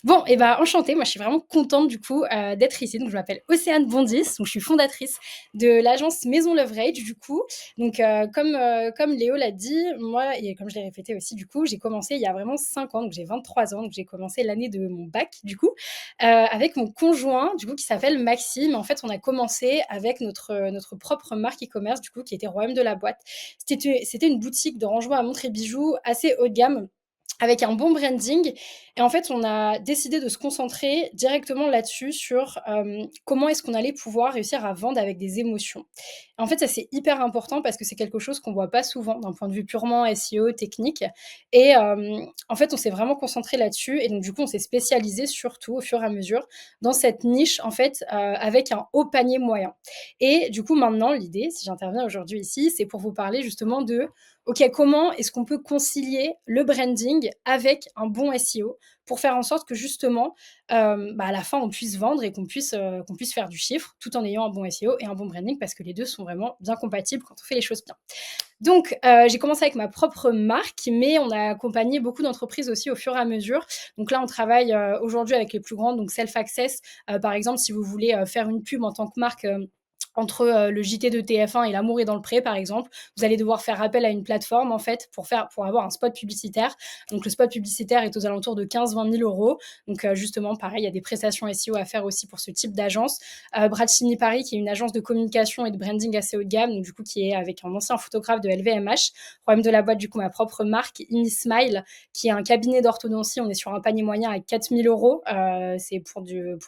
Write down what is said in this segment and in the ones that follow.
Bon et bah, enchantée, moi je suis vraiment contente du coup, d'être ici. Donc je m'appelle Océane Bondis, donc je suis fondatrice de l'agence Maison Leverage du coup. Donc comme Léo l'a dit, moi et comme je l'ai répété aussi du coup, j'ai commencé il y a vraiment 5 ans, donc j'ai 23 ans, donc j'ai commencé l'année de mon bac du coup, avec mon conjoint du coup qui s'appelle Maxime. En fait, on a commencé avec notre propre marque e-commerce du coup qui était Royaume de la boîte. C'était une boutique de rangement à montres et bijoux assez haut de gamme avec un bon branding. Et en fait, on a décidé de se concentrer directement là-dessus sur comment est-ce qu'on allait pouvoir réussir à vendre avec des émotions. Et en fait, ça, c'est hyper important parce que c'est quelque chose qu'on voit pas souvent d'un point de vue purement SEO, technique. Et en fait, on s'est vraiment concentré là-dessus. Et donc, du coup, on s'est spécialisé surtout au fur et à mesure dans cette niche, en fait, avec un haut panier moyen. Et du coup, maintenant, l'idée, si j'interviens aujourd'hui ici, c'est pour vous parler justement de OK, comment est-ce qu'on peut concilier le branding avec un bon SEO pour faire en sorte que justement, bah, à la fin, on puisse vendre et qu'on puisse faire du chiffre tout en ayant un bon SEO et un bon branding parce que les 2 sont vraiment bien compatibles quand on fait les choses bien. Donc, j'ai commencé avec ma propre marque, mais on a accompagné beaucoup d'entreprises aussi au fur et à mesure. Donc là, on travaille, aujourd'hui avec les plus grandes, donc Self Access. Par exemple, si vous voulez, faire une pub en tant que marque, entre, le JT de TF1 et L'amour est dans le pré, par exemple, vous allez devoir faire appel à une plateforme, en fait, pour avoir un spot publicitaire. Donc le spot publicitaire est aux alentours de 15 000 - 20 000 €. Donc, justement, pareil, il y a des prestations SEO à faire aussi pour ce type d'agence. Brad Paris, qui est une agence de communication et de branding assez haut de gamme, donc du coup, qui est avec un ancien photographe de LVMH. Problème de la boîte, du coup, ma propre marque, Smile, qui est un cabinet d'orthodontie. On est sur un panier moyen à 4 000 €. C'est pour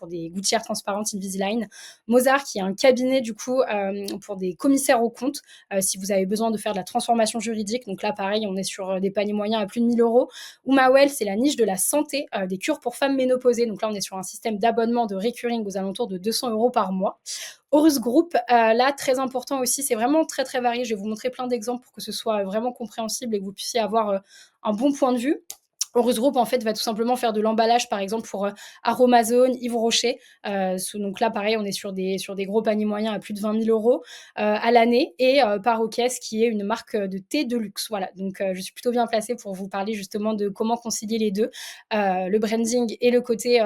des gouttières transparentes Invisalign. Mozart, qui est un cabinet du coup pour des commissaires aux comptes, si vous avez besoin de faire de la transformation juridique. Donc là, pareil, on est sur des paniers moyens à plus de 1 000 €. Umawell, c'est la niche de la santé, des cures pour femmes ménopausées. Donc là, on est sur un système d'abonnement de recurring aux alentours de 200 € par mois. Horus Group, là, très important aussi, c'est vraiment très très varié. Je vais vous montrer plein d'exemples pour que ce soit vraiment compréhensible et que vous puissiez avoir un bon point de vue. Horus Group, en fait, va tout simplement faire de l'emballage, par exemple, pour Aromazone, Yves Rocher. Donc là, pareil, on est sur des gros paniers moyens à plus de 20 000 € à l'année. Et Parocaisse, qui est une marque de thé de luxe. Voilà, donc je suis plutôt bien placée pour vous parler justement de comment concilier les deux, le branding et le côté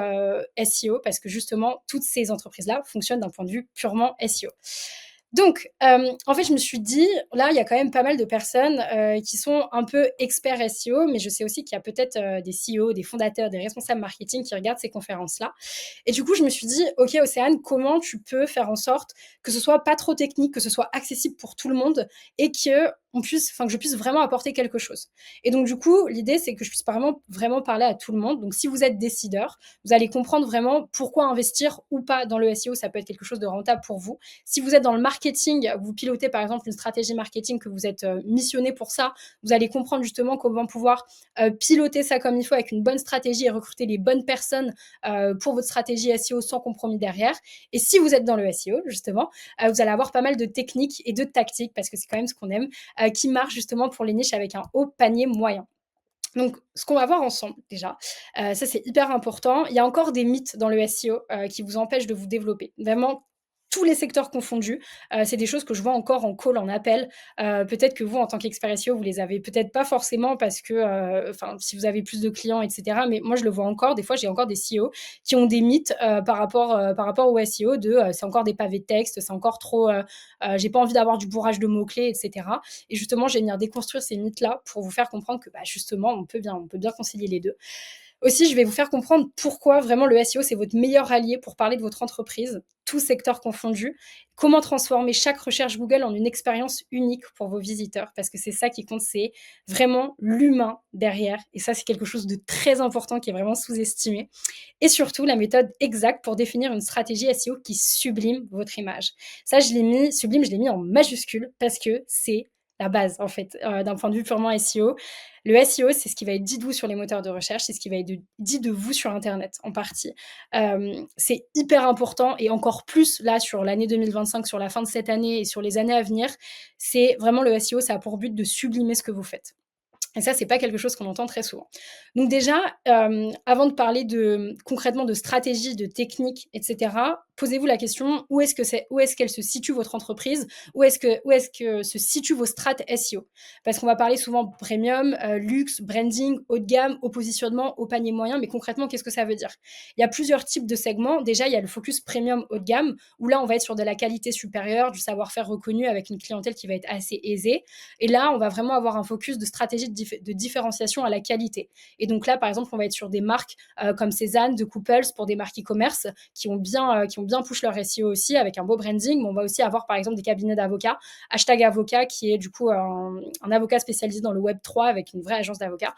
SEO, parce que justement, toutes ces entreprises-là fonctionnent d'un point de vue purement SEO. Donc, en fait, je me suis dit, là, il y a quand même pas mal de personnes qui sont un peu experts SEO, mais je sais aussi qu'il y a peut-être des CEO, des fondateurs, des responsables marketing qui regardent ces conférences-là. Et du coup, je me suis dit, OK, Océane, comment tu peux faire en sorte que ce soit pas trop technique, que ce soit accessible pour tout le monde et que je puisse vraiment apporter quelque chose. Et donc, du coup, l'idée, c'est que je puisse vraiment parler à tout le monde. Donc, si vous êtes décideur, vous allez comprendre vraiment pourquoi investir ou pas dans le SEO. Ça peut être quelque chose de rentable pour vous. Si vous êtes dans le marketing, vous pilotez par exemple une stratégie marketing, que vous êtes missionné pour ça, vous allez comprendre justement comment pouvoir piloter ça comme il faut avec une bonne stratégie et recruter les bonnes personnes pour votre stratégie SEO sans compromis derrière. Et si vous êtes dans le SEO, justement, vous allez avoir pas mal de techniques et de tactiques, parce que c'est quand même ce qu'on aime, qui marchent justement pour les niches avec un haut panier moyen. Donc, ce qu'on va voir ensemble déjà, ça c'est hyper important. Il y a encore des mythes dans le SEO qui vous empêchent de vous développer. Vraiment, tous les secteurs confondus, c'est des choses que je vois encore en call, en appel. Peut-être que vous, en tant qu'expert SEO, vous les avez peut-être pas forcément parce que, si vous avez plus de clients, et cetera. Mais moi, je le vois encore. Des fois, j'ai encore des CEO qui ont des mythes par rapport au SEO de c'est encore des pavés de texte, c'est encore trop, j'ai pas envie d'avoir du bourrage de mots-clés, et cetera. Et justement, je vais venir déconstruire ces mythes-là pour vous faire comprendre que, bah, justement, on peut bien concilier les deux. Aussi, je vais vous faire comprendre pourquoi vraiment le SEO, c'est votre meilleur allié pour parler de votre entreprise, tout secteur confondu. Comment transformer chaque recherche Google en une expérience unique pour vos visiteurs, parce que c'est ça qui compte, c'est vraiment l'humain derrière. Et ça, c'est quelque chose de très important qui est vraiment sous-estimé. Et surtout, la méthode exacte pour définir une stratégie SEO qui sublime votre image. Ça, sublime, je l'ai mis en majuscule parce que c'est la base, en fait, d'un point de vue purement SEO. Le SEO, c'est ce qui va être dit de vous sur les moteurs de recherche, c'est ce qui va être dit de vous sur Internet, en partie. C'est hyper important et encore plus là sur l'année 2025, sur la fin de cette année et sur les années à venir. C'est vraiment le SEO, ça a pour but de sublimer ce que vous faites. Et ça, c'est pas quelque chose qu'on entend très souvent. Donc déjà, avant de parler concrètement de stratégie, de technique et cetera, posez-vous la question: où est-ce qu'elle se situe votre entreprise? Où est-ce que se situent vos strates SEO? Parce qu'on va parler souvent premium, luxe, branding, haut de gamme, au positionnement, au panier moyen, mais concrètement, qu'est-ce que ça veut dire? Il y a plusieurs types de segments. Déjà, il y a le focus premium haut de gamme, où là, on va être sur de la qualité supérieure, du savoir-faire reconnu avec une clientèle qui va être assez aisée. Et là, on va vraiment avoir un focus de stratégie de différenciation à la qualité. Et donc là, par exemple, on va être sur des marques comme Cézanne, de Couples, pour des marques e-commerce qui ont bien push leur SEO aussi avec un beau branding. Mais on va aussi avoir, par exemple, des cabinets d'avocats, Hashtag Avocat, qui est du coup un avocat spécialisé dans le Web3 avec une vraie agence d'avocats.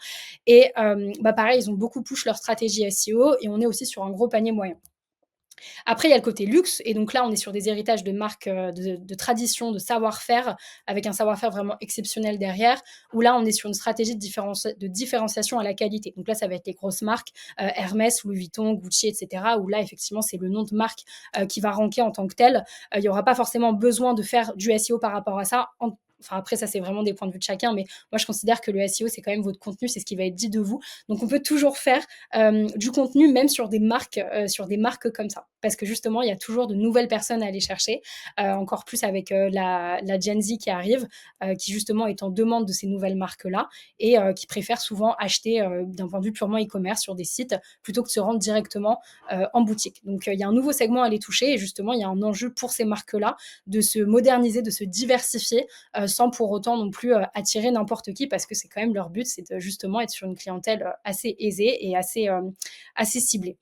Et pareil, ils ont beaucoup push leur stratégie SEO et on est aussi sur un gros panier moyen. Après, il y a le côté luxe, et donc là, on est sur des héritages de marques de tradition, de savoir-faire, avec un savoir-faire vraiment exceptionnel derrière, où là, on est sur une stratégie de différenciation à la qualité. Donc là, ça va être les grosses marques, Hermès, Louis Vuitton, Gucci, etc., où là, effectivement, c'est le nom de marque qui va ranker en tant que tel. Il n'y aura pas forcément besoin de faire du SEO par rapport à ça. Enfin, après, ça, c'est vraiment des points de vue de chacun, mais moi, je considère que le SEO, c'est quand même votre contenu, c'est ce qui va être dit de vous. Donc, on peut toujours faire du contenu, même sur des marques comme ça. Parce que justement, il y a toujours de nouvelles personnes à aller chercher, encore plus avec la Gen Z qui arrive, qui justement est en demande de ces nouvelles marques-là et qui préfèrent souvent acheter d'un point de vue purement e-commerce sur des sites plutôt que de se rendre directement en boutique. Donc, il y a un nouveau segment à aller toucher et justement, il y a un enjeu pour ces marques-là de se moderniser, de se diversifier sans pour autant non plus attirer n'importe qui parce que c'est quand même leur but, c'est de justement être sur une clientèle assez aisée et assez ciblée.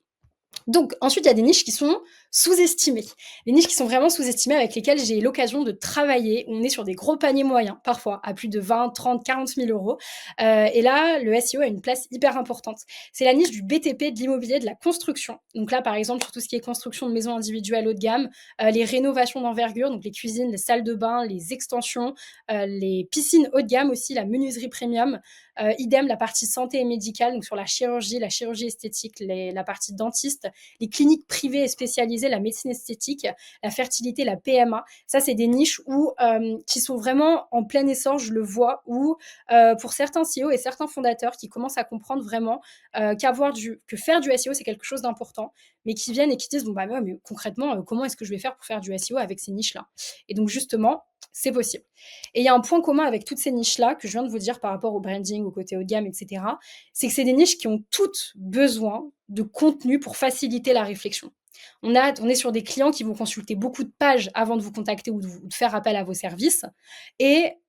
Donc ensuite, il y a des niches qui sont sous-estimées. Les niches qui sont vraiment sous-estimées avec lesquelles j'ai l'occasion de travailler. On est sur des gros paniers moyens, parfois à plus de 20, 30, 40 000 euros. Et là, le SEO a une place hyper importante. C'est la niche du BTP, de l'immobilier, de la construction. Donc là, par exemple, sur tout ce qui est construction de maisons individuelles haut de gamme, les rénovations d'envergure, donc les cuisines, les salles de bain, les extensions, les piscines haut de gamme aussi, la menuiserie premium. Idem, la partie santé et médicale, donc sur la chirurgie esthétique, la partie dentiste, les cliniques privées et spécialisées, la médecine esthétique, la fertilité, la PMA. Ça, c'est des niches qui sont vraiment en plein essor, je le vois, où pour certains CEO et certains fondateurs qui commencent à comprendre vraiment que faire du SEO, c'est quelque chose d'important, mais qui viennent et qui disent, bon, bah, mais concrètement, comment est-ce que je vais faire pour faire du SEO avec ces niches-là? Et donc, justement, c'est possible. Et il y a un point commun avec toutes ces niches-là que je viens de vous dire par rapport au branding, au côté haut de gamme, etc. C'est que c'est des niches qui ont toutes besoin de contenu pour faciliter la réflexion. On est sur des clients qui vont consulter beaucoup de pages avant de vous contacter ou de faire appel à vos services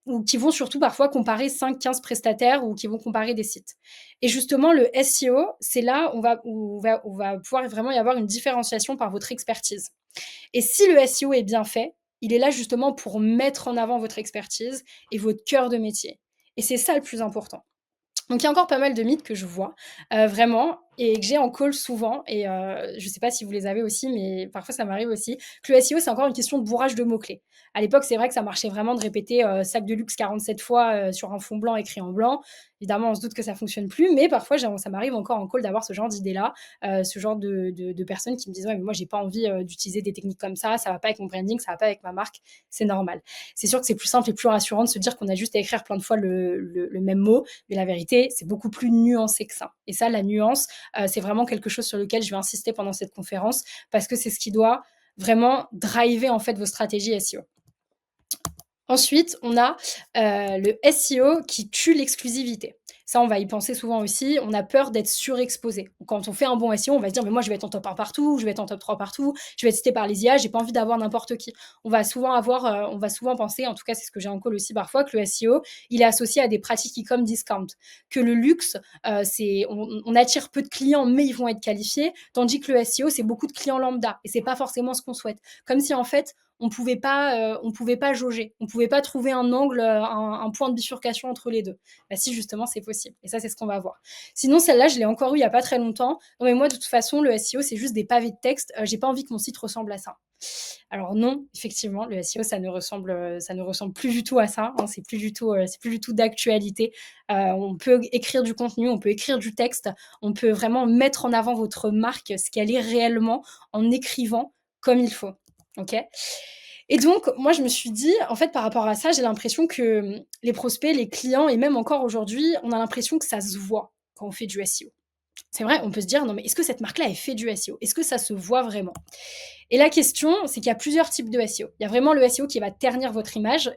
ou qui vont surtout parfois comparer 5-15 prestataires ou qui vont comparer des sites. Et justement, le SEO, c'est là où va pouvoir vraiment y avoir une différenciation par votre expertise. Et si le SEO est bien fait, il est là justement pour mettre en avant votre expertise et votre cœur de métier. Et c'est ça le plus important. Donc il y a encore pas mal de mythes que je vois, vraiment et que j'ai en call souvent et je ne sais pas si vous les avez aussi, mais parfois ça m'arrive aussi, que le SEO, c'est encore une question de bourrage de mots-clés. À l'époque, c'est vrai que ça marchait vraiment de répéter, «sac de luxe» 47 fois, sur un fond blanc écrit en blanc. Évidemment, on se doute que ça fonctionne plus, mais parfois ça m'arrive encore en call d'avoir ce genre d'idée-là, ce genre de personnes qui me disent: «Ouais, mais moi j'ai pas envie, d'utiliser des techniques comme ça va pas avec mon branding, ça va pas avec ma marque». C'est normal. C'est sûr que c'est plus simple et plus rassurant de se dire qu'on a juste à écrire plein de fois le même mot, mais la vérité, c'est beaucoup plus nuancé que ça. Et ça, la nuance, c'est vraiment quelque chose sur lequel je vais insister pendant cette conférence parce que c'est ce qui doit vraiment driver en fait vos stratégies SEO. Ensuite, on a le SEO qui tue l'exclusivité. Ça, on va y penser souvent aussi. On a peur d'être surexposé. Quand on fait un bon SEO, on va se dire: «Mais moi, je vais être en top 1 partout, je vais être en top 3 partout, je vais être cité par les IA, j'ai pas envie d'avoir n'importe qui». On va souvent penser, en tout cas, c'est ce que j'ai en call aussi parfois, que le SEO, il est associé à des pratiques e-com discount. Que le luxe, on attire peu de clients, mais ils vont être qualifiés, tandis que le SEO, c'est beaucoup de clients lambda et c'est pas forcément ce qu'on souhaite. Comme si, en fait, on pouvait pas jauger, on pouvait pas trouver un angle, un point de bifurcation entre les deux. Bah si, justement, c'est possible. Et ça, c'est ce qu'on va voir. Sinon, celle-là, je l'ai encore eu il y a pas très longtemps. Non, mais moi, de toute façon, le SEO, c'est juste des pavés de texte. J'ai pas envie que mon site ressemble à ça. Alors non, effectivement, le SEO, ça ne ressemble plus du tout à ça. Hein, c'est plus du tout d'actualité. On peut écrire du contenu, on peut écrire du texte, on peut vraiment mettre en avant votre marque, ce qu'elle est réellement, en écrivant comme il faut. Ok. Et donc moi, je me suis dit, en fait, par rapport à ça, j'ai l'impression que, les prospects, les clients et même encore aujourd'hui, on a l'impression que ça se voit quand on fait du SEO. C'est vrai, on peut se dire: «Non mais est-ce que cette marque-là, elle fait du SEO? Est-ce que ça se voit vraiment?» Et la question, c'est qu'il y a plusieurs types de SEO. Il y a vraiment le SEO qui va ternir votre image.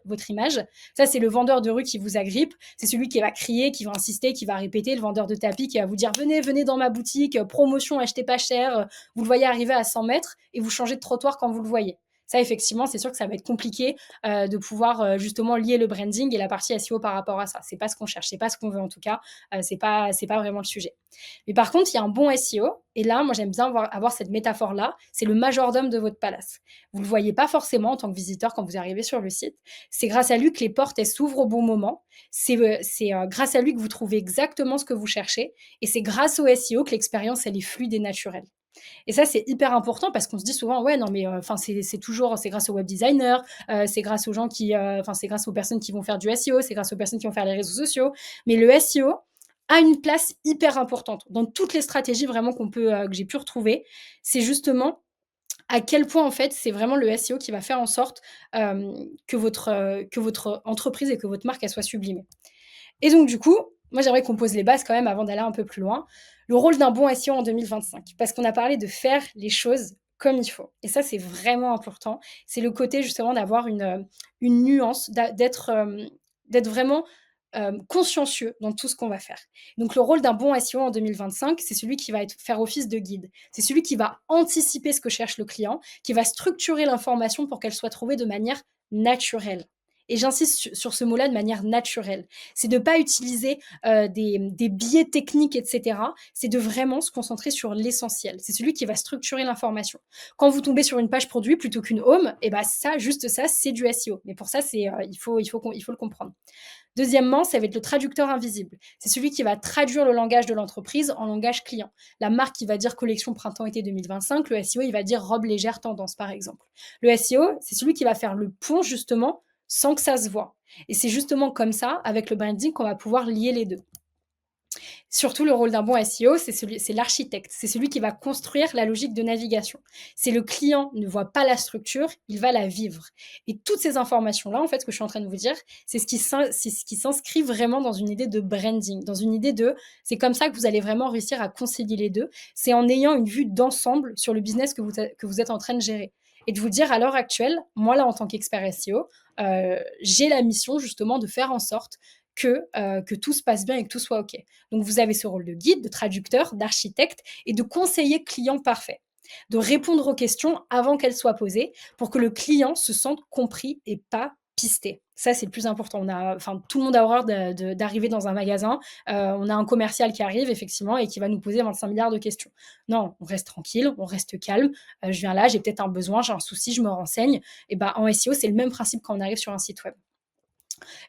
Ça, c'est le vendeur de rue qui vous agrippe. C'est celui qui va crier, qui va insister, qui va répéter, le vendeur de tapis qui va vous dire: «Venez, venez dans ma boutique, promotion, achetez pas cher», vous le voyez arriver à 100 mètres et vous changez de trottoir quand vous le voyez. Ça, effectivement, c'est sûr que ça va être compliqué, de pouvoir, justement lier le branding et la partie SEO par rapport à ça. C'est pas ce qu'on cherche, c'est pas ce qu'on veut en tout cas, c'est pas vraiment le sujet. Mais par contre, il y a un bon SEO et là, moi, j'aime bien avoir cette métaphore-là, c'est le majordome de votre palace. Vous ne le voyez pas forcément en tant que visiteur quand vous arrivez sur le site. C'est grâce à lui que les portes, elles s'ouvrent au bon moment. C'est grâce à lui que vous trouvez exactement ce que vous cherchez et c'est grâce au SEO que l'expérience, elle est fluide et naturelle. Et ça, c'est hyper important parce qu'on se dit souvent: «Ouais, non, mais enfin, c'est toujours c'est grâce aux web designers, c'est grâce aux gens qui, enfin, c'est grâce aux personnes qui vont faire du SEO, c'est grâce aux personnes qui vont faire les réseaux sociaux». Mais le SEO a une place hyper importante dans toutes les stratégies vraiment que j'ai pu retrouver. C'est justement à quel point, en fait, c'est vraiment le SEO qui va faire en sorte, que votre entreprise et que votre marque, elle soit sublimée. Et donc du coup, moi j'aimerais qu'on pose les bases quand même avant d'aller un peu plus loin. Le rôle d'un bon SEO en 2025, parce qu'on a parlé de faire les choses comme il faut. Et ça, c'est vraiment important. C'est le côté justement d'avoir une nuance, d'être vraiment consciencieux dans tout ce qu'on va faire. Donc le rôle d'un bon SEO en 2025, c'est celui qui va faire office de guide. C'est celui qui va anticiper ce que cherche le client, qui va structurer l'information pour qu'elle soit trouvée de manière naturelle. Et j'insiste sur ce mot-là, de manière naturelle. C'est de ne pas utiliser des biais techniques, etc. C'est de vraiment se concentrer sur l'essentiel. C'est celui qui va structurer l'information. Quand vous tombez sur une page produit plutôt qu'une home, et ben ça, juste ça, c'est du SEO. Mais pour ça, il faut le comprendre. Deuxièmement, ça va être le traducteur invisible. C'est celui qui va traduire le langage de l'entreprise en langage client. La marque qui va dire collection printemps-été 2025, le SEO, il va dire robe légère tendance, par exemple. Le SEO, c'est celui qui va faire le pont, justement, sans que ça se voit. Et c'est justement comme ça, avec le branding, qu'on va pouvoir lier les deux. Surtout, le rôle d'un bon SEO, c'est l'architecte. C'est celui qui va construire la logique de navigation. C'est le client ne voit pas la structure, il va la vivre. Et toutes ces informations-là, en fait, ce que je suis en train de vous dire, c'est ce qui s'inscrit vraiment dans une idée de branding, dans une idée de, c'est comme ça que vous allez vraiment réussir à concilier les deux. C'est en ayant une vue d'ensemble sur le business que vous êtes en train de gérer. Et de vous dire, à l'heure actuelle, moi, là, en tant qu'expert SEO, j'ai la mission, justement, de faire en sorte que tout se passe bien et que tout soit OK. Donc, vous avez ce rôle de guide, de traducteur, d'architecte et de conseiller client parfait. De répondre aux questions avant qu'elles soient posées pour que le client se sente compris et pas pisté. Ça, c'est le plus important. Tout le monde a horreur d'arriver dans un magasin. On a un commercial qui arrive, effectivement, et qui va nous poser 25 milliards de questions. Non, on reste tranquille, on reste calme. Je viens là, j'ai peut-être un besoin, j'ai un souci, je me renseigne. Et ben, en SEO, c'est le même principe quand on arrive sur un site web.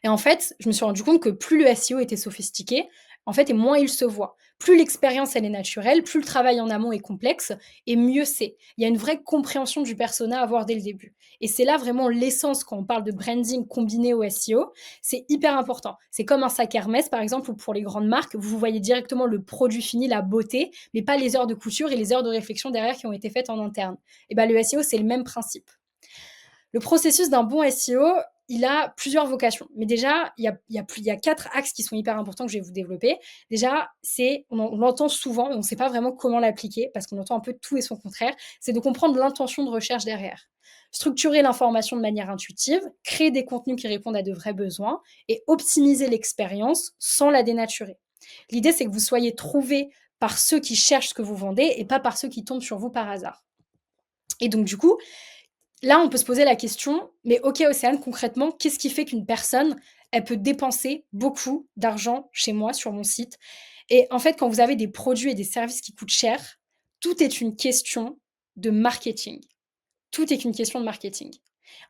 Et en fait, je me suis rendu compte que plus le SEO était sophistiqué, en fait, et moins il se voit. Plus l'expérience, elle est naturelle, plus le travail en amont est complexe, et mieux c'est. Il y a une vraie compréhension du persona à avoir dès le début. Et c'est là vraiment l'essence quand on parle de branding combiné au SEO. C'est hyper important. C'est comme un sac Hermès, par exemple, ou pour les grandes marques, vous voyez directement le produit fini, la beauté, mais pas les heures de couture et les heures de réflexion derrière qui ont été faites en interne. Et ben, le SEO, c'est le même principe. Le processus d'un bon SEO, il a plusieurs vocations. Mais déjà, il y a 4 axes qui sont hyper importants que je vais vous développer. Déjà, on l'entend souvent, mais on ne sait pas vraiment comment l'appliquer parce qu'on entend un peu tout et son contraire. C'est de comprendre l'intention de recherche derrière. Structurer l'information de manière intuitive, créer des contenus qui répondent à de vrais besoins et optimiser l'expérience sans la dénaturer. L'idée, c'est que vous soyez trouvé par ceux qui cherchent ce que vous vendez et pas par ceux qui tombent sur vous par hasard. Et donc, du coup, là, on peut se poser la question, mais OK, Océane, concrètement, qu'est-ce qui fait qu'une personne, elle peut dépenser beaucoup d'argent chez moi, sur mon site? Et en fait, quand vous avez des produits et des services qui coûtent cher, tout est une question de marketing. Tout est une question de marketing.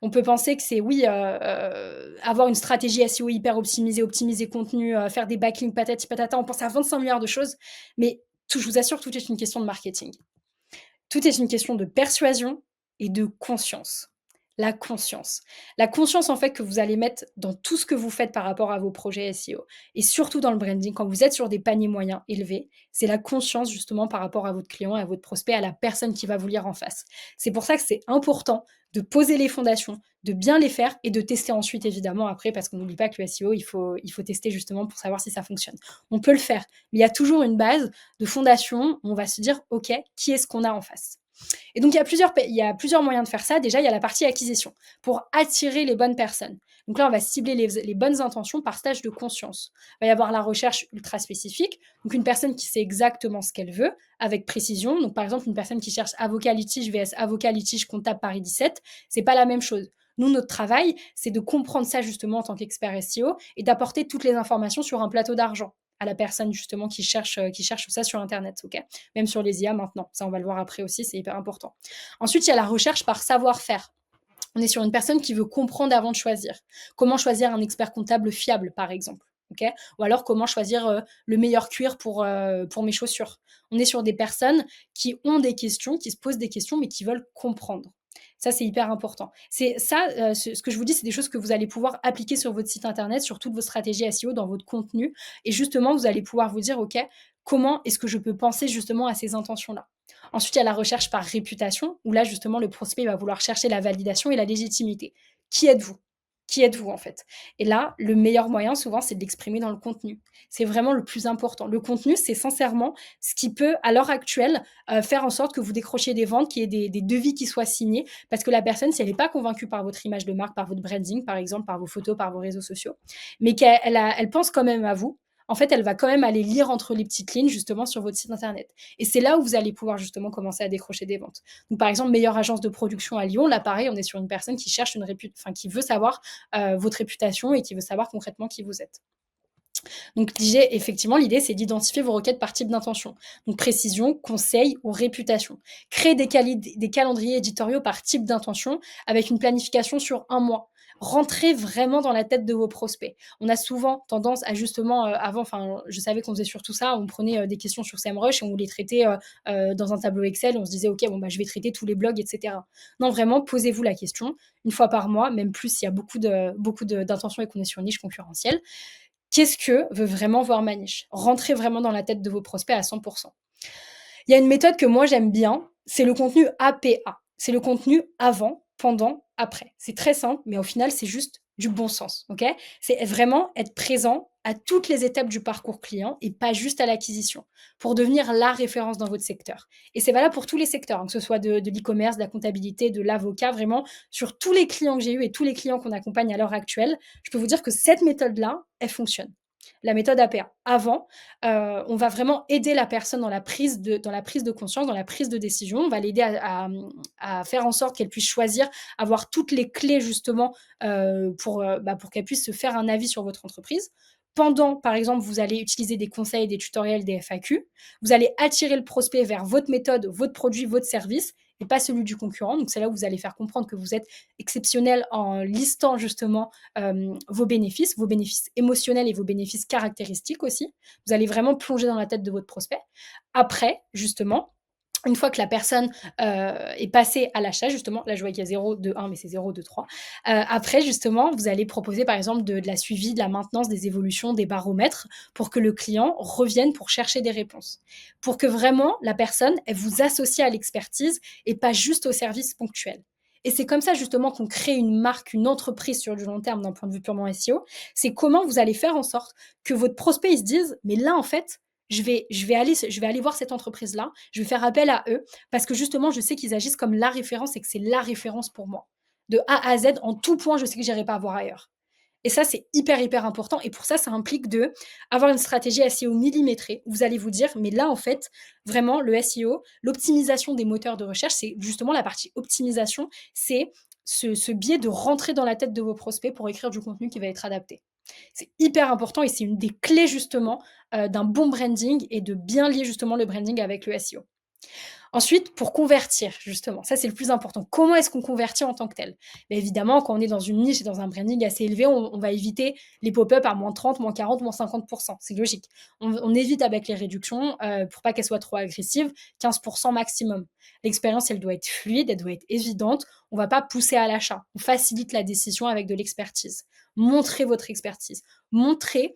On peut penser que c'est oui, avoir une stratégie SEO hyper optimisée, optimiser contenu, faire des backlinks patati patata, on pense à 25 milliards de choses, mais tout je vous assure, tout est une question de marketing. Tout est une question de persuasion et de conscience. La conscience. La conscience, en fait, que vous allez mettre dans tout ce que vous faites par rapport à vos projets SEO et surtout dans le branding, quand vous êtes sur des paniers moyens élevés, c'est la conscience justement par rapport à votre client et à votre prospect, à la personne qui va vous lire en face. C'est pour ça que c'est important de poser les fondations, de bien les faire et de tester ensuite évidemment après parce qu'on n'oublie pas que le SEO, il faut tester justement pour savoir si ça fonctionne. On peut le faire, mais il y a toujours une base de fondation où on va se dire: «OK, qui est-ce qu'on a en face?» Et donc, il y a plusieurs moyens de faire ça. Déjà, il y a la partie acquisition, pour attirer les bonnes personnes. Donc là, on va cibler les bonnes intentions par stage de conscience. Il va y avoir la recherche ultra spécifique, donc une personne qui sait exactement ce qu'elle veut, avec précision. Donc par exemple, une personne qui cherche avocat litige vs avocat litige comptable Paris 17, c'est pas la même chose. Nous, notre travail, c'est de comprendre ça justement en tant qu'expert SEO et d'apporter toutes les informations sur un plateau d'argent à la personne justement qui cherche ça sur Internet, ok. Même sur les IA maintenant. Ça, on va le voir après aussi, c'est hyper important. Ensuite, il y a la recherche par savoir-faire. On est sur une personne qui veut comprendre avant de choisir. Comment choisir un expert comptable fiable, par exemple. Okay, ou alors comment choisir le meilleur cuir pour mes chaussures. On est sur des personnes qui ont des questions, qui se posent des questions, mais qui veulent comprendre. Ça, c'est hyper important. C'est ça, ce que je vous dis, c'est des choses que vous allez pouvoir appliquer sur votre site internet, sur toutes vos stratégies SEO, dans votre contenu. Et justement, vous allez pouvoir vous dire, OK, comment est-ce que je peux penser justement à ces intentions-là. Ensuite, il y a la recherche par réputation, où là, justement, le prospect va vouloir chercher la validation et la légitimité. Qui êtes-vous? Qui êtes-vous, en fait? Et là, le meilleur moyen, souvent, c'est de l'exprimer dans le contenu. C'est vraiment le plus important. Le contenu, c'est sincèrement ce qui peut, à l'heure actuelle, faire en sorte que vous décrochiez des ventes, qu'il y ait des devis qui soient signés, parce que la personne, si elle n'est pas convaincue par votre image de marque, par votre branding, par exemple, par vos photos, par vos réseaux sociaux, mais qu'elle pense quand même à vous, en fait, elle va quand même aller lire entre les petites lignes, justement, sur votre site internet. Et c'est là où vous allez pouvoir, justement, commencer à décrocher des ventes. Donc, par exemple, meilleure agence de production à Lyon, là, pareil, on est sur une personne qui cherche qui veut savoir votre réputation et qui veut savoir concrètement qui vous êtes. Donc, effectivement, l'idée, c'est d'identifier vos requêtes par type d'intention. Donc, précision, conseil ou réputation. Créer des calendriers éditoriaux par type d'intention avec une planification sur un mois. Rentrez vraiment dans la tête de vos prospects. On a souvent tendance à justement, avant, enfin, je savais qu'on faisait surtout ça, on prenait des questions sur SEMrush et on les traitait dans un tableau Excel, on se disait, ok, bon, bah, je vais traiter tous les blogs, etc. Non, vraiment, posez-vous la question, une fois par mois, même plus s'il y a d'intentions et qu'on est sur une niche concurrentielle. Qu'est-ce que veut vraiment voir ma niche? Rentrez vraiment dans la tête de vos prospects à 100%. Il y a une méthode que moi j'aime bien, c'est le contenu APA. C'est le contenu avant, pendant, après. C'est très simple, mais au final, c'est juste du bon sens. Ok, c'est vraiment être présent à toutes les étapes du parcours client et pas juste à l'acquisition pour devenir la référence dans votre secteur. Et c'est valable pour tous les secteurs, hein, que ce soit de l'e-commerce, de la comptabilité, de l'avocat, vraiment sur tous les clients que j'ai eus et tous les clients qu'on accompagne à l'heure actuelle. Je peux vous dire que cette méthode-là, elle fonctionne. La méthode APA. Avant, on va vraiment aider la personne dans la prise de conscience, dans la prise de décision. On va l'aider à faire en sorte qu'elle puisse choisir, avoir toutes les clés justement pour qu'elle puisse se faire un avis sur votre entreprise. Pendant, par exemple, vous allez utiliser des conseils, des tutoriels, des FAQ. Vous allez attirer le prospect vers votre méthode, votre produit, votre service et pas celui du concurrent. Donc c'est là où vous allez faire comprendre que vous êtes exceptionnel en listant justement vos bénéfices émotionnels et vos bénéfices caractéristiques aussi. Vous allez vraiment plonger dans la tête de votre prospect. Après, justement, une fois que la personne est passée à l'achat, justement, là je vois qu'il y a 0, 2, 1, mais c'est 0, 2, 3. Après, justement, vous allez proposer par exemple de la suivi, de la maintenance, des évolutions, des baromètres pour que le client revienne pour chercher des réponses. Pour que vraiment la personne, elle vous associe à l'expertise et pas juste au service ponctuel. Et c'est comme ça justement qu'on crée une marque, une entreprise sur du long terme d'un point de vue purement SEO. C'est comment vous allez faire en sorte que votre prospect il se dise, mais là en fait, je vais aller voir cette entreprise-là, je vais faire appel à eux parce que justement, je sais qu'ils agissent comme la référence et que c'est la référence pour moi. De A à Z, en tout point, je sais que j'irai pas voir ailleurs. Et ça, c'est hyper, hyper important. Et pour ça, ça implique de avoir une stratégie SEO millimétrée. Vous allez vous dire, mais là, en fait, vraiment, le SEO, l'optimisation des moteurs de recherche, c'est justement la partie optimisation, c'est ce biais de rentrer dans la tête de vos prospects pour écrire du contenu qui va être adapté. C'est hyper important et c'est une des clés justement d'un bon branding et de bien lier justement le branding avec le SEO. Ensuite, pour convertir, justement, ça c'est le plus important. Comment est-ce qu'on convertit en tant que tel? Beh, évidemment, quand on est dans une niche et dans un branding assez élevé, on va éviter les pop-up à -30, -40, -50. C'est logique. On évite avec les réductions, pour pas qu'elles soient trop agressives, 15 maximum. L'expérience, elle doit être fluide, elle doit être évidente. On va pas pousser à l'achat. On facilite la décision avec de l'expertise. Montrez votre expertise. Montrez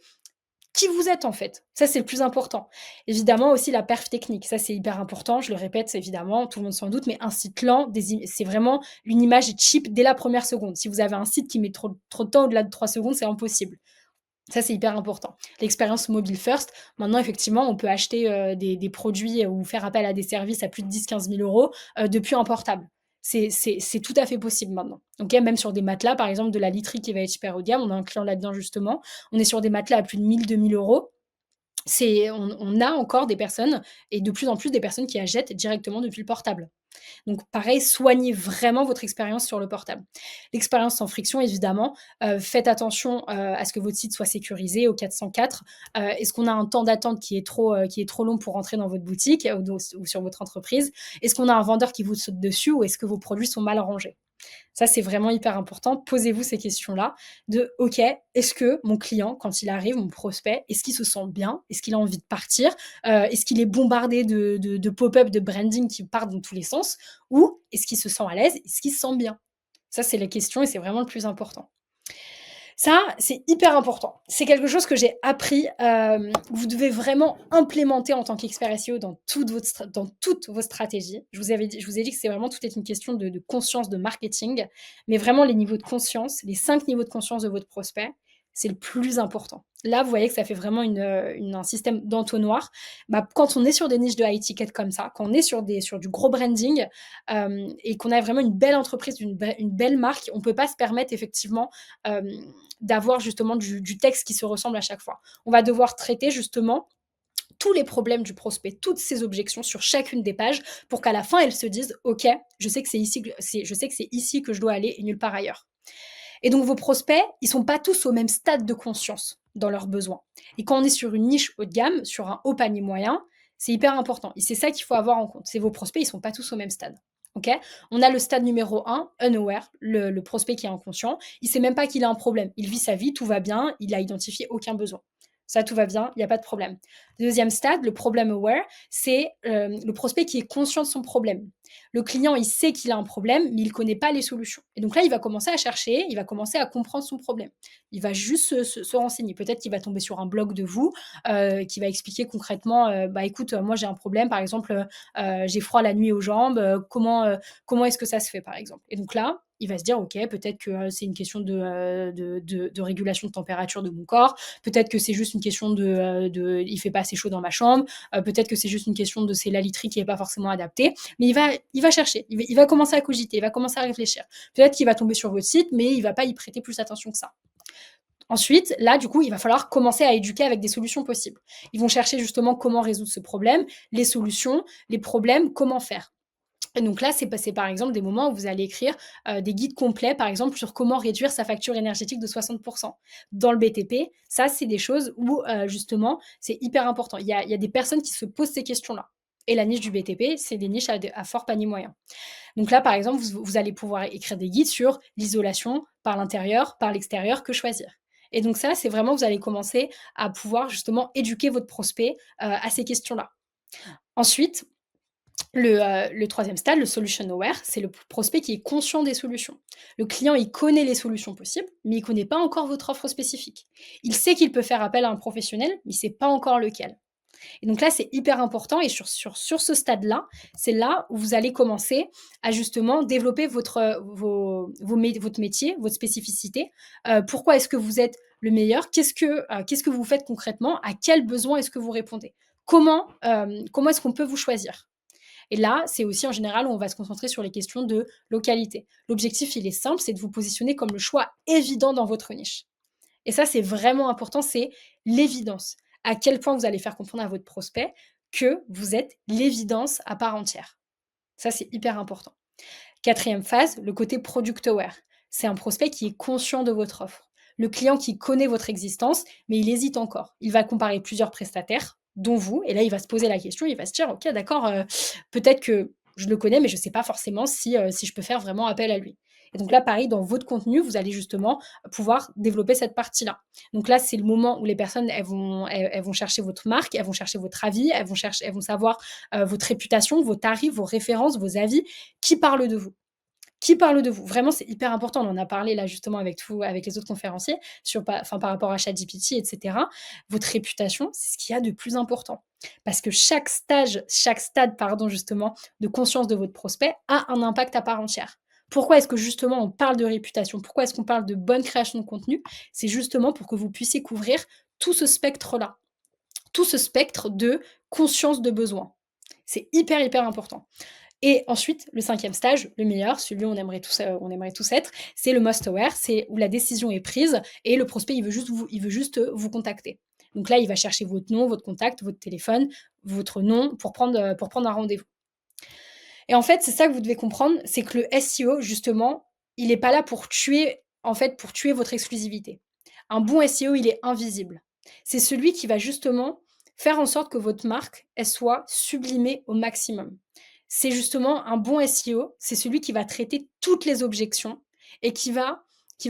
qui vous êtes en fait. Ça, c'est le plus important. Évidemment aussi la perf technique, ça c'est hyper important, je le répète, c'est évidemment, tout le monde s'en doute, mais un site lent, c'est vraiment une image cheap dès la première seconde. Si vous avez un site qui met trop de temps, au-delà de 3 secondes, c'est impossible. Ça, c'est hyper important. L'expérience mobile first, maintenant effectivement, on peut acheter, des produits ou faire appel à des services à plus de 10 000 à 15 000 € depuis un portable. C'est tout à fait possible maintenant. OK? Même sur des matelas, par exemple, de la literie qui va être super haut de gamme, on a un client là-dedans justement. On est sur des matelas à plus de 1 000 2 000 €. On a encore des personnes et de plus en plus des personnes qui achètent directement depuis le portable. Donc pareil, soignez vraiment votre expérience sur le portable. L'expérience sans friction évidemment, faites attention, à ce que votre site soit sécurisé au 404. Est-ce qu'on a un temps d'attente qui est trop long pour rentrer dans votre boutique, ou sur votre entreprise? Est-ce qu'on a un vendeur qui vous saute dessus ou est-ce que vos produits sont mal rangés? Ça, c'est vraiment hyper important. Posez-vous ces questions-là de: «OK, est-ce que mon client, quand il arrive, mon prospect, est-ce qu'il se sent bien? Est-ce qu'il a envie de partir? Est-ce qu'il est bombardé de pop-up, de branding qui partent dans tous les sens? Ou est-ce qu'il se sent à l'aise? Est-ce qu'il se sent bien?» Ça, c'est les questions et c'est vraiment le plus important. Ça, c'est hyper important. C'est quelque chose que j'ai appris, vous devez vraiment implémenter en tant qu'expert SEO dans toutes vos stratégies. Je vous ai dit que c'est vraiment tout est une question de conscience, de marketing, mais vraiment les niveaux de conscience, les 5 niveaux de conscience de votre prospect, c'est le plus important. Là, vous voyez que ça fait vraiment un système d'entonnoir. Bah, quand on est sur des niches de high ticket comme ça, quand on est sur du gros branding, et qu'on a vraiment une belle entreprise, une belle marque, on peut pas se permettre effectivement, hem d'avoir justement du texte qui se ressemble à chaque fois. On va devoir traiter justement tous les problèmes du prospect, toutes ses objections sur chacune des pages pour qu'à la fin, elle se dise: «OK, je sais que c'est ici que je dois aller et nulle part ailleurs». Et donc vos prospects, ils sont pas tous au même stade de conscience dans leurs besoins. Et quand on est sur une niche haut de gamme, sur un haut panier moyen, c'est hyper important et c'est ça qu'il faut avoir en compte. C'est vos prospects, ils sont pas tous au même stade. OK? On a le stade numéro 1, unaware, le prospect qui est inconscient. Il sait même pas qu'il a un problème. Il vit sa vie, tout va bien, il a identifié aucun besoin. Ça, tout va bien, il y a pas de problème. Deuxième stade, le problem aware, c'est, le prospect qui est conscient de son problème. Le client, il sait qu'il a un problème, mais il ne connaît pas les solutions. Et donc là, il va commencer à chercher, il va commencer à comprendre son problème. Il va juste se renseigner. Peut-être qu'il va tomber sur un blog de vous qui va expliquer concrètement, bah écoute, moi j'ai un problème, par exemple, j'ai froid la nuit aux jambes, comment est-ce que ça se fait, par exemple. Et donc là, il va se dire, ok, peut-être que c'est une question de régulation de température de mon corps, peut-être que c'est juste une question il fait pas assez chaud dans ma chambre, peut-être que c'est juste une question de c'est la literie qui est pas forcément adaptée, mais il va chercher, il va commencer à cogiter, il va commencer à réfléchir. Peut-être qu'il va tomber sur votre site, mais il va pas y prêter plus attention que ça. Ensuite, là, du coup, il va falloir commencer à éduquer avec des solutions possibles. Ils vont chercher justement comment résoudre ce problème, les solutions, les problèmes, comment faire. Et donc là, c'est par exemple des moments où vous allez écrire des guides complets, par exemple, sur comment réduire sa facture énergétique de 60. Dans le BTP, ça, c'est des choses où justement, c'est hyper important. Il y a des personnes qui se posent ces questions-là. Et la niche du BTP, c'est des niches à fort panier moyen. Donc là, par exemple, vous allez pouvoir écrire des guides sur l'isolation par l'intérieur, par l'extérieur, que choisir. Et donc ça, c'est vraiment, vous allez commencer à pouvoir justement éduquer votre prospect à ces questions-là. Ensuite, le 3e stade, le solution aware, c'est le prospect qui est conscient des solutions. Le client, il connaît les solutions possibles, mais il ne connaît pas encore votre offre spécifique. Il sait qu'il peut faire appel à un professionnel, mais il ne sait pas encore lequel. Et donc là, c'est hyper important et sur ce stade-là, c'est là où vous allez commencer à justement développer votre métier, votre spécificité. Pourquoi est-ce que vous êtes le meilleur? Qu'est-ce que vous faites concrètement? À quels besoins est-ce que vous répondez? Comment est-ce qu'on peut vous choisir? Et là, c'est aussi en général où on va se concentrer sur les questions de localité. L'objectif, il est simple, c'est de vous positionner comme le choix évident dans votre niche. Et ça, c'est vraiment important, c'est l'évidence. À quel point vous allez faire comprendre à votre prospect que vous êtes l'évidence à part entière. Ça, c'est hyper important. 4e phase, le côté product aware. C'est un prospect qui est conscient de votre offre. Le client qui connaît votre existence, mais il hésite encore. Il va comparer plusieurs prestataires, dont vous. Et là, il va se poser la question, il va se dire, OK, d'accord, peut-être que je le connais, mais je ne sais pas forcément si je peux faire vraiment appel à lui. Et donc là, pareil, dans votre contenu, vous allez justement pouvoir développer cette partie-là. Donc là, c'est le moment où les personnes, elles vont chercher votre marque, elles vont chercher votre avis, elles vont savoir votre réputation, vos tarifs, vos références, vos avis, qui parle de vous. Qui parle de vous? Vraiment, c'est hyper important. On en a parlé là justement avec les autres conférenciers par rapport à ChatGPT, et cetera. Votre réputation, c'est ce qu'il y a de plus important. Parce que chaque stade, pardon, justement, de conscience de votre prospect a un impact à part entière. Pourquoi est-ce que justement on parle de réputation? Pourquoi est-ce qu'on parle de bonne création de contenu? C'est justement pour que vous puissiez couvrir tout ce spectre-là, tout ce spectre de conscience de besoin. C'est hyper, hyper important. Et ensuite, le cinquième stage, le meilleur, celui où on aimerait tous être, c'est le must aware, c'est où la décision est prise et le prospect, il veut juste vous contacter. Donc là, il va chercher votre nom, votre contact, votre téléphone, votre nom pour prendre un rendez-vous. Et en fait, c'est ça que vous devez comprendre, c'est que le SEO, justement, il n'est pas là pour tuer, en fait, pour tuer votre exclusivité. Un bon SEO, il est invisible. C'est celui qui va justement faire en sorte que votre marque, elle soit sublimée au maximum. C'est justement un bon SEO, c'est celui qui va traiter toutes les objections et qui va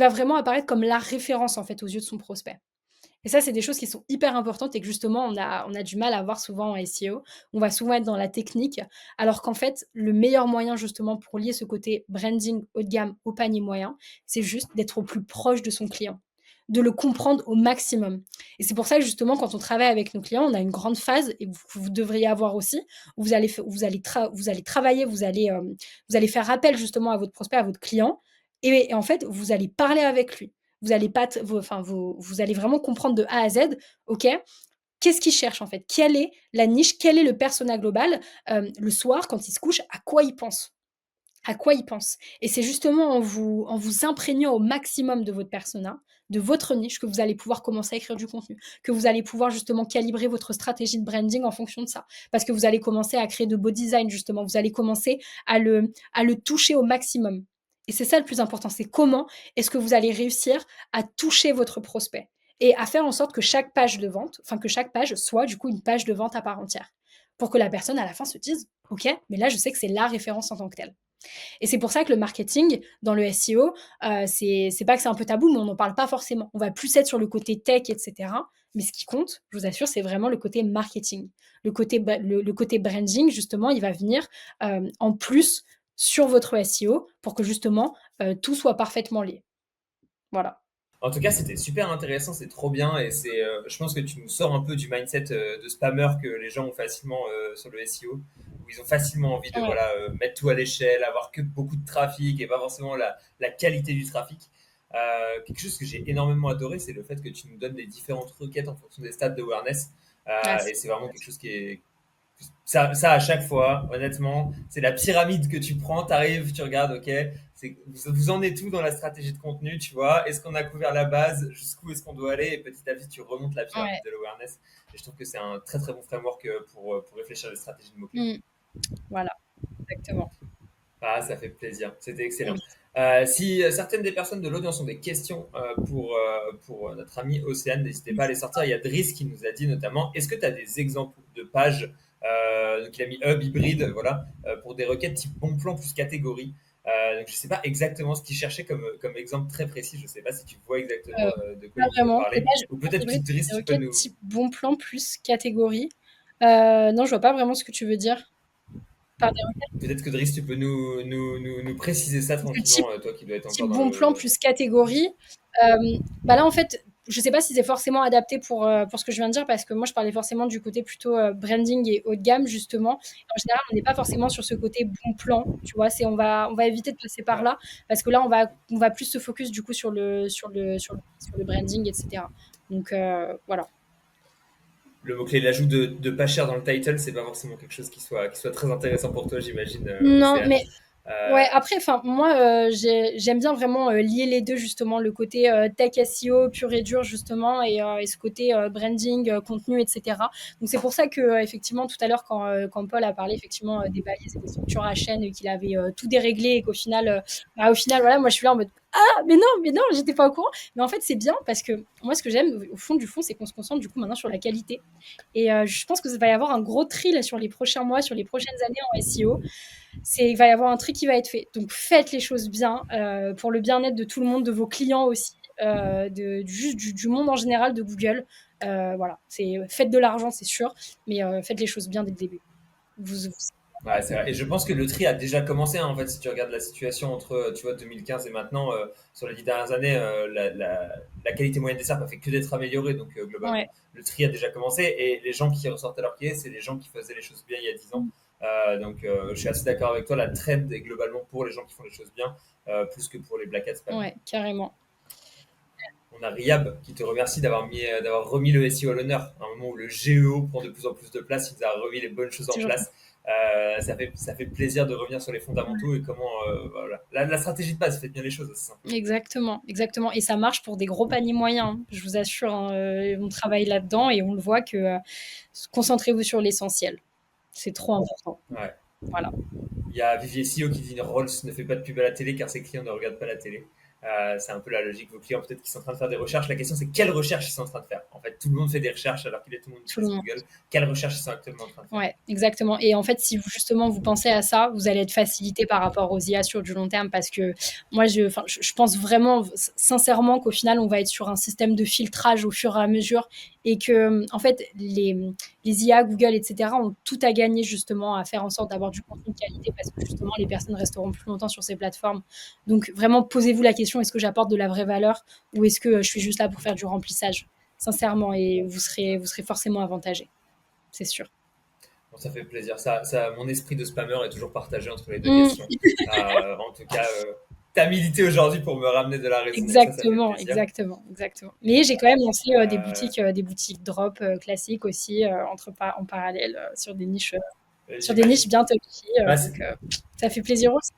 vraiment apparaître comme la référence, en fait, aux yeux de son prospect. Et ça, c'est des choses qui sont hyper importantes et que justement, on a du mal à voir souvent en SEO. On va souvent être dans la technique, alors qu'en fait, le meilleur moyen justement pour lier ce côté branding haut de gamme au panier moyen, c'est juste d'être au plus proche de son client, de le comprendre au maximum. Et c'est pour ça que justement, quand on travaille avec nos clients, on a une grande phase, et vous devriez avoir aussi, où vous allez travailler, vous allez faire appel justement à votre prospect, à votre client, et en fait, vous allez parler avec lui. Vous allez pas t vous enfin, vous allez vraiment comprendre de A à Z, OK, qu'est-ce qu'il cherche en fait? Quelle est la niche? Quel est le persona global? Le soir, quand il se couche, à quoi il pense? À quoi il pense? Et c'est justement en vous imprégnant au maximum de votre persona, de votre niche, que vous allez pouvoir commencer à écrire du contenu, que vous allez pouvoir justement calibrer votre stratégie de branding en fonction de ça. Parce que vous allez commencer à créer de beaux designs justement, vous allez commencer à le toucher au maximum. Et c'est ça le plus important, c'est comment est-ce que vous allez réussir à toucher votre prospect et à faire en sorte que chaque page de vente, enfin que chaque page soit du coup une page de vente à part entière. Pour que la personne à la fin se dise: «OK, mais là je sais que c'est la référence en tant que telle». Et c'est pour ça que le marketing, dans le SEO, c'est pas que c'est un peu tabou, mais on n'en parle pas forcément. On va plus être sur le côté tech, et cetera. Mais ce qui compte, je vous assure, c'est vraiment le côté marketing. Le côté branding, justement, il va venir en plus sur votre SEO pour que justement tout soit parfaitement lié. Voilà. En tout cas, c'était super intéressant, c'est trop bien et je pense que tu nous sors un peu du mindset de spammer que les gens ont facilement sur le SEO, où ils ont facilement envie de Ouais. voilà, mettre tout à l'échelle, avoir que beaucoup de trafic et pas forcément la qualité du trafic. Quelque chose que j'ai énormément adoré, c'est le fait que tu nous donnes les différentes requêtes en fonction des stades d'awareness. Ah, Et c'est vraiment quelque chose qui est, ça, à chaque fois, honnêtement, c'est la pyramide que tu prends, tu arrives, tu regardes, ok, vous en êtes tout dans la stratégie de contenu, tu vois, est-ce qu'on a couvert la base, jusqu'où est-ce qu'on doit aller, et petit à petit, tu remontes la pyramide ouais. de l'awareness. Et je trouve que c'est un très très bon framework pour réfléchir à des stratégies de mots-clés. Mm. Voilà, exactement. Ah, ça fait plaisir, c'était excellent. Oui. Si certaines des personnes de l'audience ont des questions pour notre ami Océane, n'hésitez pas à les sortir. Il y a Driss qui nous a dit notamment, est-ce que tu as des exemples de pages, donc il a mis hub hybride, voilà, pour des requêtes type bon plan plus catégorie. Donc je ne sais pas exactement ce qu'il cherchait comme exemple très précis, je ne sais pas si tu vois exactement de quoi Pas il veut vraiment. Des parler. pages Ou peut-être que hybrides pour Driss, des tu peux requêtes nous, type bon plan plus catégorie. Non, je vois pas vraiment ce que tu veux dire par des peut-être que Driss, tu peux nous préciser ça de type tranquillement, toi qui dois être encore type dans bon plan le. plus catégorie. Bah là, en fait, je sais pas si c'est forcément adapté pour ce que je viens de dire, parce que moi, je parlais forcément du côté plutôt branding et haut de gamme, justement. En général, on n'est pas forcément sur ce côté bon plan, tu vois. On va éviter de passer par Ouais. là, parce que là, on va plus se focus du coup sur le branding, etc. Donc voilà. Le mot-clé, l'ajout de pas cher dans le title, c'est pas forcément quelque chose qui soit très intéressant pour toi, j'imagine, Non, Océane. mais ouais, Euh, après, enfin, moi, j'aime bien vraiment lier les deux, justement, le côté tech SEO pur et dur, justement, et ce côté branding, contenu, etc. Donc, c'est pour ça que, effectivement, tout à l'heure, quand Paul a parlé, effectivement, des balises et des structures à chaîne, et qu'il avait tout déréglé, et qu'au final, au final, voilà, moi, je suis là en mode, Ah, mais non, j'étais pas au courant. Mais en fait, c'est bien parce que moi, ce que j'aime au fond du fond, c'est qu'on se concentre du coup maintenant sur la qualité. Et je pense que ça va y avoir un gros tri là, sur les prochains mois, sur les prochaines années en SEO. Il va y avoir un tri qui va être fait. Donc faites les choses bien pour le bien-être de tout le monde, de vos clients aussi, juste du monde en général de Google. Voilà, faites de l'argent, c'est sûr, mais faites les choses bien dès le début. Ouais, c'est vrai. Et je pense que le tri a déjà commencé, hein, en fait, si tu regardes la situation entre, tu vois, 2015 et maintenant, sur les 10 dernières années, la qualité moyenne des SERP a fait que d'être améliorée. Donc, globalement, Ouais. le tri a déjà commencé. Et les gens qui ressortent à leur pied, c'est les gens qui faisaient les choses bien il y a 10 ans. Donc, je suis assez d'accord avec toi. La trend est globalement pour les gens qui font les choses bien, plus que pour les black hats spam. Ouais, carrément. On a Riab qui te remercie d'avoir remis le SEO à l'honneur. À un moment où le GEO prend de plus en plus de place, il nous a remis les bonnes choses en C'est gentil. place. Ça fait plaisir de revenir sur les fondamentaux et comment voilà. La stratégie de base, faites bien les choses, c'est simple. Exactement, exactement. Et ça marche pour des gros paniers moyens, hein. Je vous assure, hein, on travaille là-dedans et on le voit que concentrez-vous sur l'essentiel. C'est trop important. Ouais. Voilà. Il y a Vivier Sio qui dit Rolls ne fait pas de pub à la télé car ses clients ne regardent pas la télé. C'est un peu la logique. Vos clients, peut-être qu'ils sont en train de faire des recherches. La question, c'est quelles recherches ils sont en train de faire. En fait, tout le monde fait des recherches alors qu'il est tout le monde Tout le utilise monde. Google. Quelles recherches ils sont actuellement en train de faire. Ouais, exactement. Et en fait, si vous, justement vous pensez à ça, vous allez être facilité par rapport aux IA sur du long terme parce que moi, je pense vraiment, sincèrement, qu'au final, on va être sur un système de filtrage au fur et à mesure et que, en fait, les IA, Google, etc., ont tout à gagner justement à faire en sorte d'avoir du contenu de qualité parce que justement, les personnes resteront plus longtemps sur ces plateformes. Donc, vraiment, posez-vous la question, est-ce que j'apporte de la vraie valeur ou est-ce que je suis juste là pour faire du remplissage? Sincèrement, et vous serez forcément avantagé, c'est sûr. Bon, ça fait plaisir. Mon esprit de spammer est toujours partagé entre les deux Mmh. questions. En tout cas, t'as milité aujourd'hui pour me ramener de la raison, donc ça fait Exactement, plaisir. exactement, exactement. Mais j'ai quand même lancé Euh, des boutiques drop classiques aussi en parallèle sur des niches J'imagine. bien touchy. Bah, Donc ça fait plaisir aussi.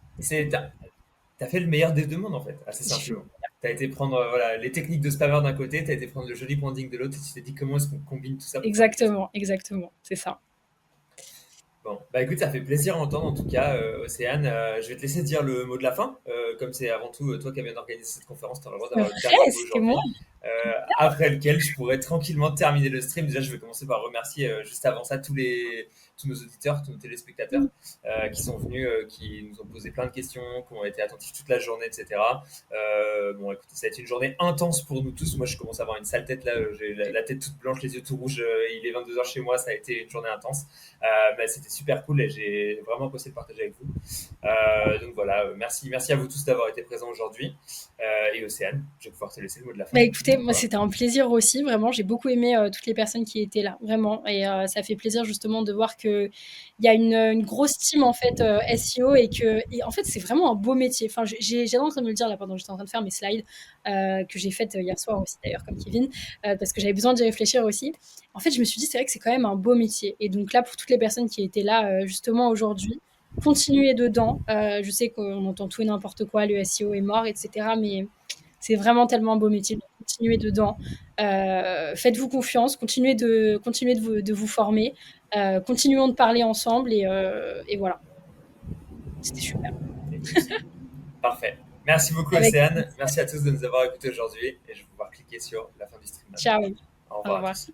t'as fait le meilleur des deux mondes en fait, assez J'ai fait- simplement. T'as été prendre voilà, les techniques de spammer d'un côté, t'as été prendre le joli branding de l'autre, et tu t'es dit comment est-ce qu'on combine tout ça pour faire quelque chose. Exactement, exactement, c'est ça. Bon, bah écoute, ça fait plaisir à entendre en tout cas, Océane. Je vais te laisser dire le mot de la fin. Comme c'est avant tout toi qui as bien organisé cette conférence, tu auras le droit C'est d'avoir le vrai, dernier mot c'est moi. aujourd'hui. Après lequel je pourrais tranquillement terminer le stream. Déjà, je vais commencer par remercier juste avant ça tous nos auditeurs, tous nos téléspectateurs qui sont venus, qui nous ont posé plein de questions, qui ont été attentifs toute la journée, etc. Bon, écoutez, ça a été une journée intense pour nous tous. Moi, je commence à avoir une sale tête là. J'ai la tête toute blanche, les yeux tout rouges. Il est 22h chez moi. Ça a été une journée intense. Bah, c'était super cool et j'ai vraiment apprécié de partager avec vous. Donc voilà, merci à vous tous d'avoir été présents aujourd'hui. Et Océane, je vais pouvoir te laisser le mot de la fin. Bah écoutez, moi Voilà. c'était un plaisir aussi, vraiment. J'ai beaucoup aimé toutes les personnes qui étaient là, vraiment. Et ça fait plaisir justement de voir qu'il y a une grosse team en fait SEO et en fait c'est vraiment un beau métier. Enfin, j'étais en train de me le dire là pendant que j'étais en train de faire mes slides que j'ai faites hier soir aussi d'ailleurs comme Kevin parce que j'avais besoin d'y réfléchir aussi. En fait, je me suis dit c'est vrai que c'est quand même un beau métier. Et donc là pour toutes les personnes qui étaient là justement aujourd'hui, continuez dedans. Je sais qu'on entend tout et n'importe quoi, le SEO est mort, etc. Mais c'est vraiment tellement un beau métier. Donc, continuez dedans. Faites-vous confiance. Continuez de vous former. Continuons de parler ensemble. Et voilà. C'était super. Écoute, parfait. Merci beaucoup, Avec Océane. plaisir. Merci à tous de nous avoir écoutés aujourd'hui. Et je vais pouvoir cliquer sur la fin du stream maintenant. Ciao. Au Au revoir à revoir. tous.